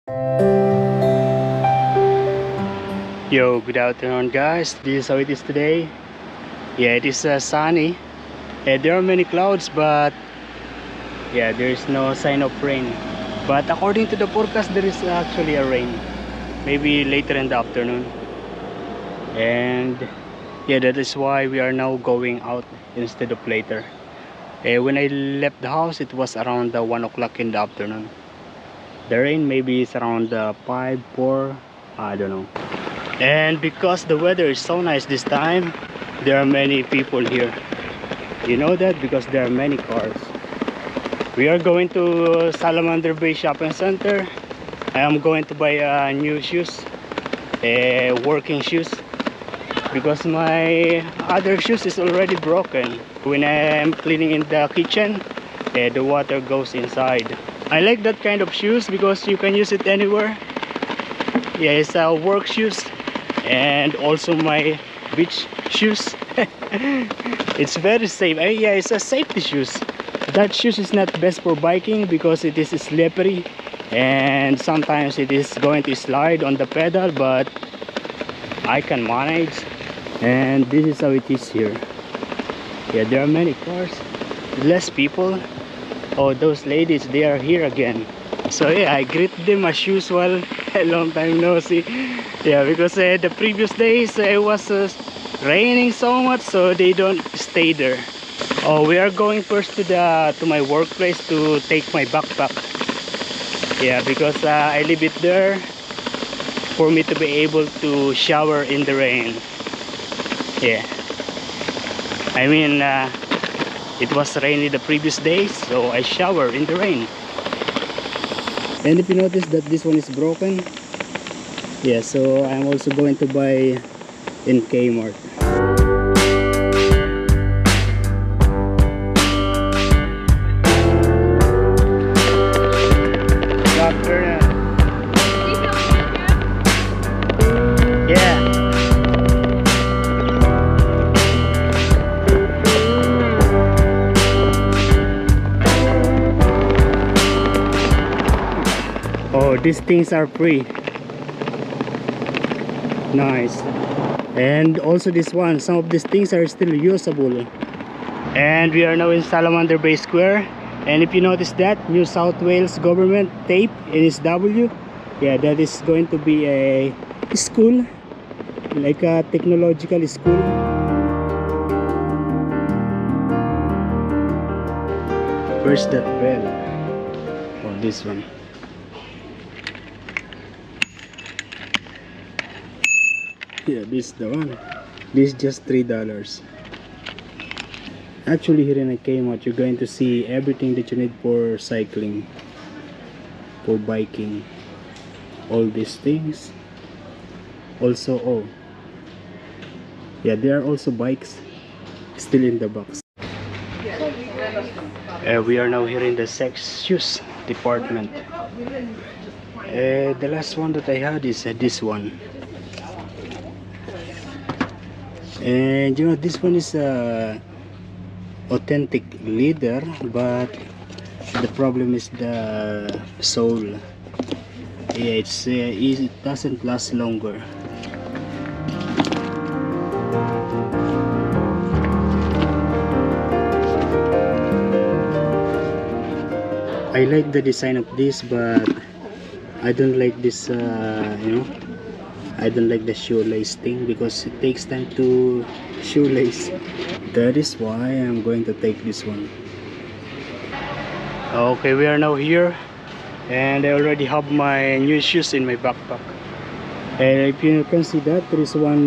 Yo, good afternoon guys. This is how it is today. Yeah, it is sunny. There are many clouds, but yeah, there is no sign of rain. But according to the forecast, there is actually a rain. Maybe later in the afternoon. And yeah, that is why we are now going out instead of later. When I left the house, it was around 1 o'clock in the afternoon. The rain maybe is around 5, 4, I don't know. And because the weather is so nice this time, there are many people here. You know that because there are many cars. We are going to Salamander Bay Shopping Center. I am going to buy new shoes, working shoes, because my other shoes is already broken. When I am cleaning in the kitchen, the water goes inside. I like that kind of shoes because you can use it anywhere. Yeah, it's work shoes. And also my beach shoes. It's very safe. Yeah, it's a safety shoes. That shoes is not best for biking because it is slippery and sometimes it is going to slide on the pedal, but I can manage. And this is how it is here. Yeah, there are many cars, less people. Oh, those ladies, they are here again. So yeah, I greet them as usual. A long time no see. Yeah, because the previous days it was raining so much, so they don't stay there. Oh, we are going first to my workplace to take my backpack. Yeah, because I leave it there for me to be able to shower in the rain. Yeah, I mean it was rainy the previous days, so I shower in the rain. And if you notice that this one is broken, yeah, so I'm also going to buy in Kmart. Yeah. Oh, these things are free. Nice. And also this one, some of these things are still usable. And we are now in Salamander Bay Square. And if you notice that New South Wales government tape NSW, yeah, that is going to be a school, like a technological school. Where's that bell? Oh, this one. Yeah, this is the one. This is just $3. Actually, here in a Kmart, you're going to see everything that you need for cycling, for biking, all these things. Also, oh yeah, there are also bikes still in the box. We are now here in the sex shoes department. The last one that I had is this one. And you know, this one is authentic leather, but the problem is the sole. Yeah, it doesn't last longer. I like the design of this, but I don't like this, you know, I don't like the shoelace thing because it takes time to shoelace. That is why I'm going to take this one. Okay, we are now here and I already have my new shoes in my backpack. And if you can see that, there is one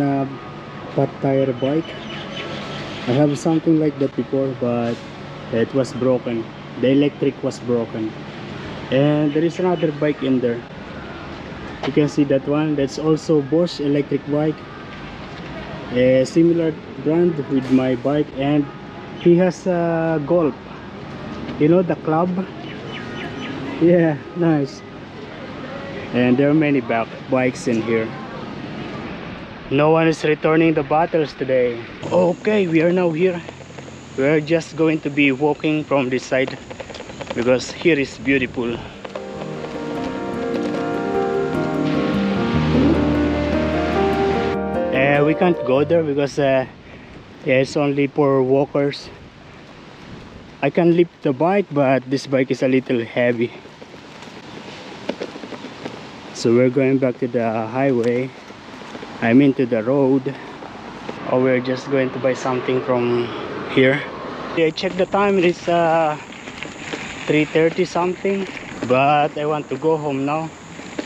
fat tire bike. I have something like that before, but it was broken. The electric was broken. And there is another bike in there. You can see that one. That's also Bosch electric bike, a similar brand with my bike. And he has a Golf, you know, the club. Yeah, nice. And there are many bikes in here. No one is returning the bottles today. Okay, we are now here. We are just going to be walking from this side because here is beautiful. we can't go there because yeah, it's only for walkers. I can lift the bike, but this bike is a little heavy. So we're going back to the highway. I mean to the road. Or we're just going to buy something from here. Yeah, I checked the time, it's 3:30 something. But I want to go home now.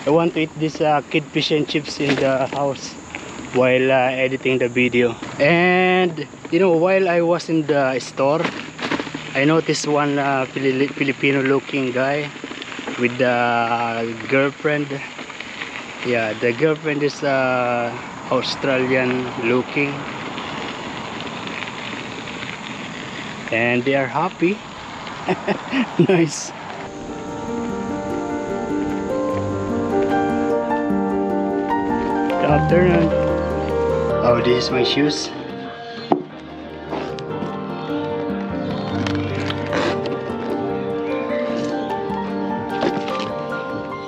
I want to eat this kid fish and chips in the house while editing the video. And you know, while I was in the store, I noticed one Filipino looking guy with the girlfriend. Yeah, the girlfriend is Australian looking, and they are happy. Nice. Good afternoon. Oh, this is my shoes.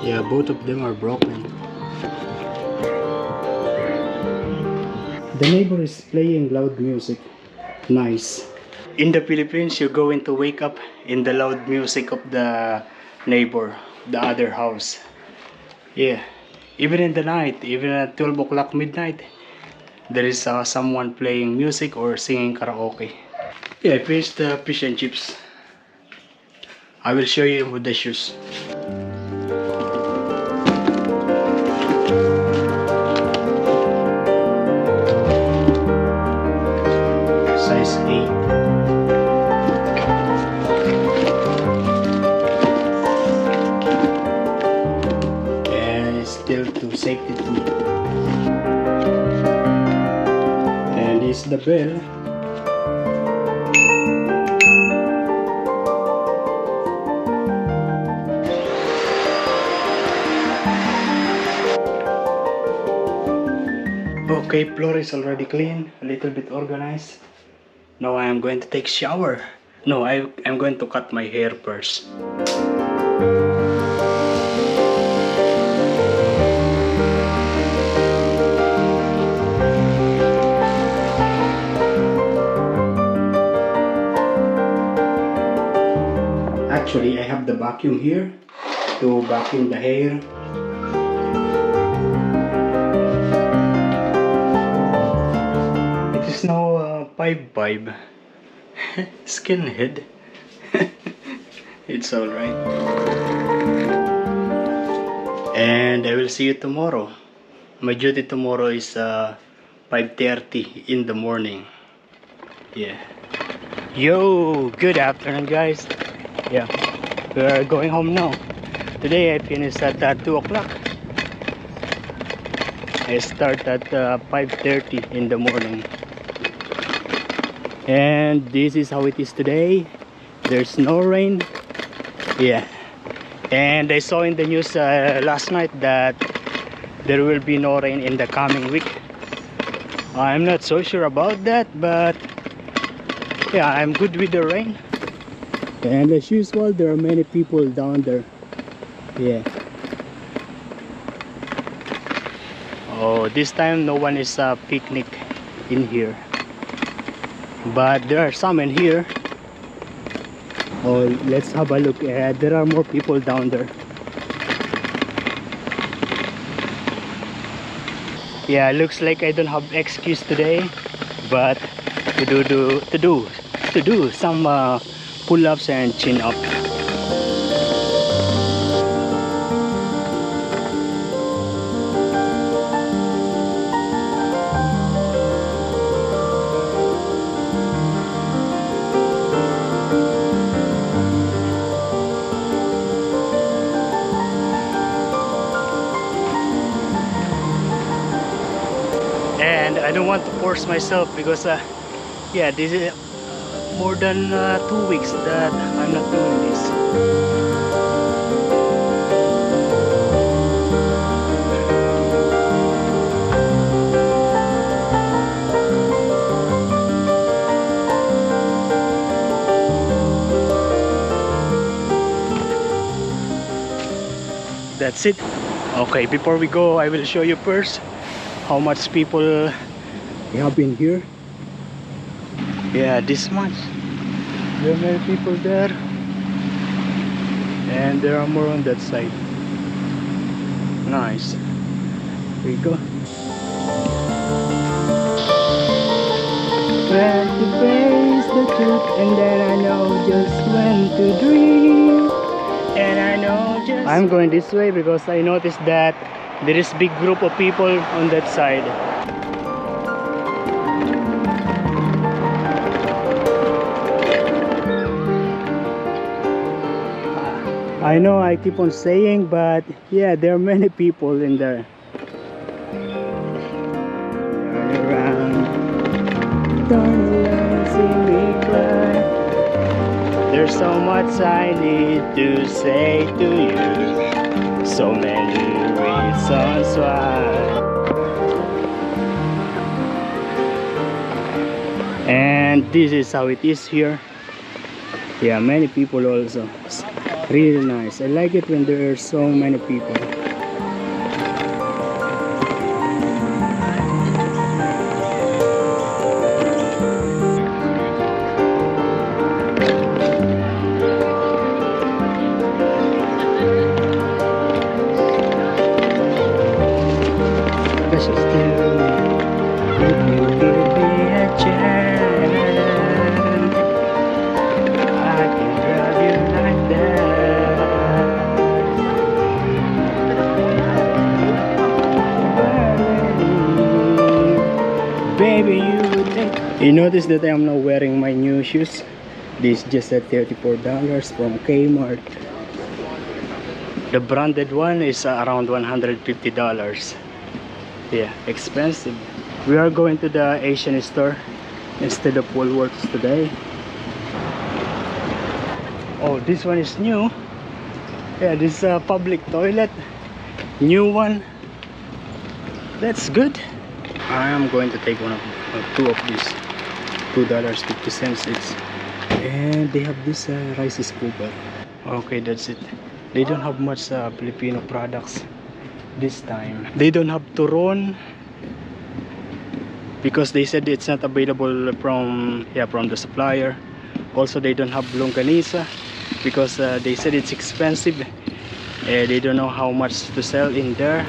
Yeah, both of them are broken. The neighbor is playing loud music. Nice. In the Philippines, you're going to wake up in the loud music of the neighbor, the other house. Yeah. Even in the night, even at 12 o'clock midnight, there is someone playing music or singing karaoke. Yeah, I finished the fish and chips. I will show you with the shoes. Size 8. And it's still to safety too. And this is the bell. Okay, floor is already clean, a little bit organized. Now I am going to take shower. No, I'm going to cut my hair first. Actually, I have the vacuum here to vacuum the hair. It is now 5'5". Skinhead. It's alright. And I will see you tomorrow. My duty tomorrow is 5:30 in the morning. Yeah. Yo, good afternoon guys. Yeah, we are going home now. Today I finished at 2 o'clock. I start at 5:30 in the morning. And this is how it is today. There's no rain. Yeah. And I saw in the news last night that there will be no rain in the coming week. I'm not so sure about that, but yeah, I'm good with the rain. And as usual, there are many people down there. Yeah. Oh, this time no one is picnic in here. But there are some in here. Oh, let's have a look. There are more people down there. Yeah, looks like I don't have excuse today, but to do some pull-ups and chin-up. And I don't want to force myself because yeah, this is more than 2 weeks that I'm not doing this. That's it. Okay, before we go, I will show you first how much people We have been here. Yeah, this much. There are many people there. And there are more on that side. Nice. Here we go. When to face the truth, and then I know just when to dream. And I know just... I'm going this way because I noticed that there is big group of people on that side. I know I keep on saying, but yeah, there are many people in there. Turn around, see me cry. There's so much I need to say to you. So many reasons why. And this is how it is here. Yeah, many people also. It's really nice. I like it when there are so many people. Just still, if you give me a chance, I can drive you like that. Baby, you think. You notice that I am not wearing my new shoes. This is just at $34 from Kmart. The branded one is around $150. Yeah, expensive. We are going to the Asian store instead of Woolworths today. Oh, this one is new. Yeah, this is a public toilet. New one. That's good. I am going to take two of these. $2.50 each. And they have this rice scooper. Okay, that's it. They don't have much Filipino products this time. They don't have turon because they said it's not available from the supplier. Also, they don't have longganisa because they said it's expensive. They don't know how much to sell in there.